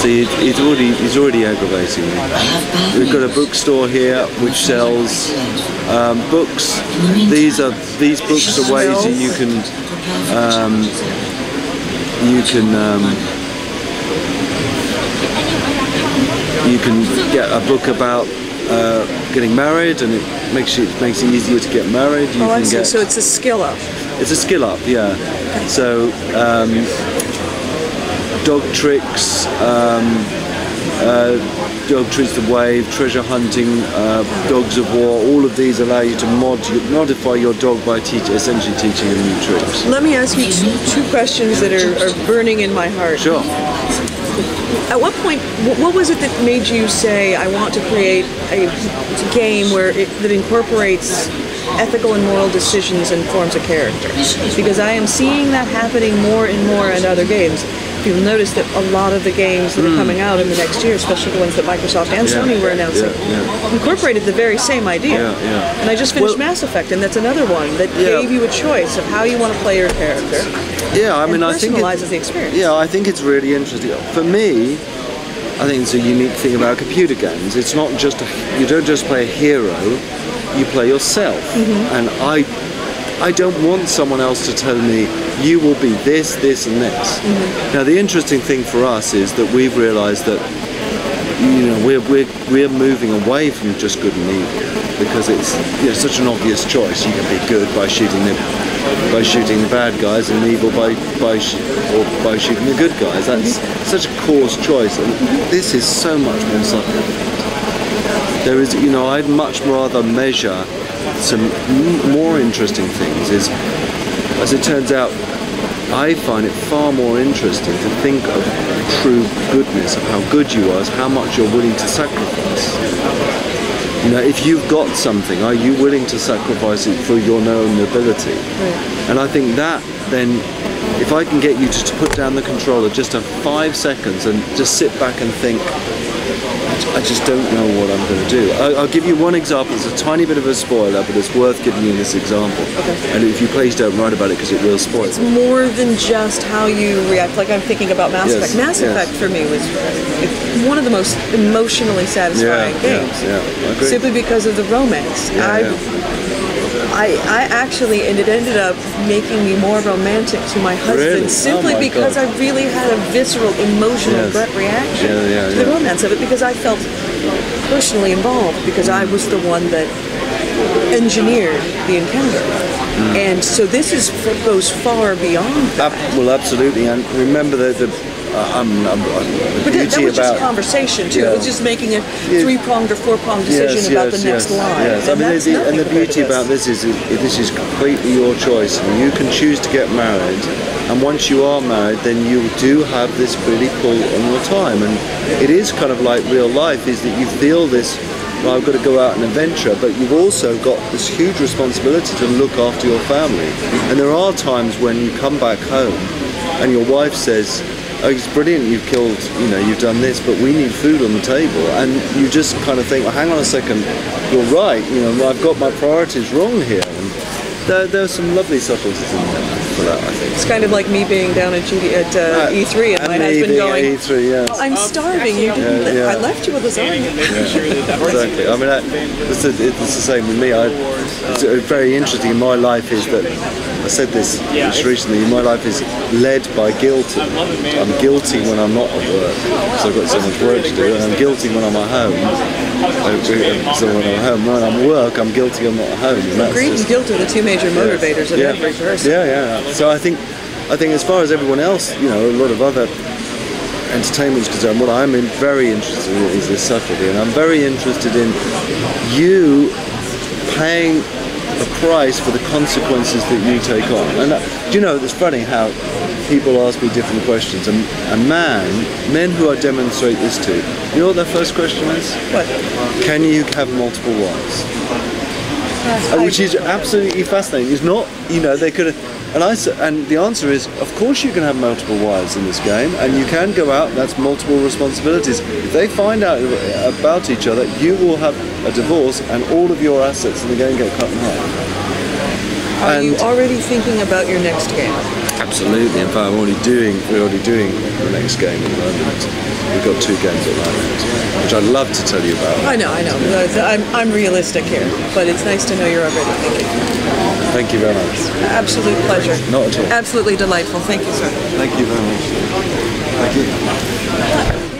See, he's already aggravating me. We've got a bookstore here which sells books. These books are ways that you can get a book about getting married, and it makes it easier to get married. You I see. So it's a skill up. It's a skill up, yeah. So dog tricks, dog tricks the wave, treasure hunting, dogs of war. All of these allow you to modify your dog by essentially teaching them new tricks. Let me ask you two questions that are burning in my heart. Sure. At what point, what was it that made you say, I want to create a game that incorporates ethical and moral decisions and forms a character? Because I am seeing that happening more and more in other games. You'll notice that a lot of the games that are coming out in the next year, especially the ones that Microsoft and Sony were announcing, incorporated the very same idea. And I just finished Mass Effect, and that's another one that gave you a choice of how you want to play your character. Yeah, I mean, I think personalizes the experience. Yeah, I think it's really interesting. For me, I think it's a unique thing about computer games. It's not just you don't just play a hero, you play yourself. And I don't want someone else to tell me you will be this, this, and this. Now, the interesting thing for us is that we've realised that we're moving away from just good and evil, because it's such an obvious choice. You can be good by shooting the bad guys, and evil by shooting the good guys. That's such a coarse choice, and this is so much more subtle. There is, I'd much rather measure some more interesting things. As it turns out, I find it far more interesting to think of true goodness, of how good you are, how much you're willing to sacrifice. If you've got something, are you willing to sacrifice it for your own ability? And I think that then, if I can get you to put down the controller just for 5 seconds and just sit back and think, I just don't know what I'm going to do. I'll give you one example. It's a tiny bit of a spoiler, but it's worth giving you this example. And if you please don't write about it, because it will spoil. It's more than just how you react. Like I'm thinking about Mass Effect. Mass Effect for me was one of the most emotionally satisfying games. I agree. Simply because of the romance. I actually, and it ended up making me more romantic to my husband, simply because I really had a visceral, emotional reaction to the romance of it, because I felt personally involved, because I was the one that engineered the encounter. And so this goes far beyond that. Well, absolutely, and remember the but that was just conversation too. It was just making a 3-pronged or 4-pronged decision about the next line. And the beauty about this is completely your choice. And you can choose to get married, and once you are married, then you do have this really pull on your time. And it is kind of like real life, is that you feel this, well, I've got to go out and adventure, but you've also got this huge responsibility to look after your family. And there are times when you come back home and your wife says, oh, it's brilliant, you've killed, you've done this, but we need food on the table. And you just kind of think, well, hang on a second, you're right, I've got my priorities wrong here. And there are some lovely subtleties in there for that, I think. It's kind of like me being down at E3 and my husband going, E3, well, I'm starving, I left you with lasagna. Exactly. I mean, it's the same with me. It's very interesting in my life is that, I said this recently, my life is led by guilt. I'm guilty when I'm not at work, so I've got so much work to do, and I'm guilty when I'm at home. So when I'm at home, when I'm at work, I'm guilty I'm not at home. Greed and guilt are the two major motivators of every person. So I think as far as everyone else, a lot of other entertainment's concerned, what I'm very interested in is this subtlety, and I'm very interested in you paying a price for the consequences that you take on. And it's funny how people ask me different questions, and men who I demonstrate this to, you know what their first question is? What? Can you have multiple wives? Which is absolutely fascinating. It's not, they could have, and the answer is, of course you can have multiple wives in this game, and you can go out, and that's multiple responsibilities. If they find out about each other, you will have a divorce, and all of your assets in the game get cut in half. Are you already thinking about your next game? Absolutely. In fact, we're already doing the next game at the moment. We've got 2 games at the moment, which I'd love to tell you about. I know. I'm realistic here, but it's nice to know you're already thinking. Thank you very much. Absolute pleasure. Not at all. Absolutely delightful. Thank you, sir. Thank you very much. Thank you.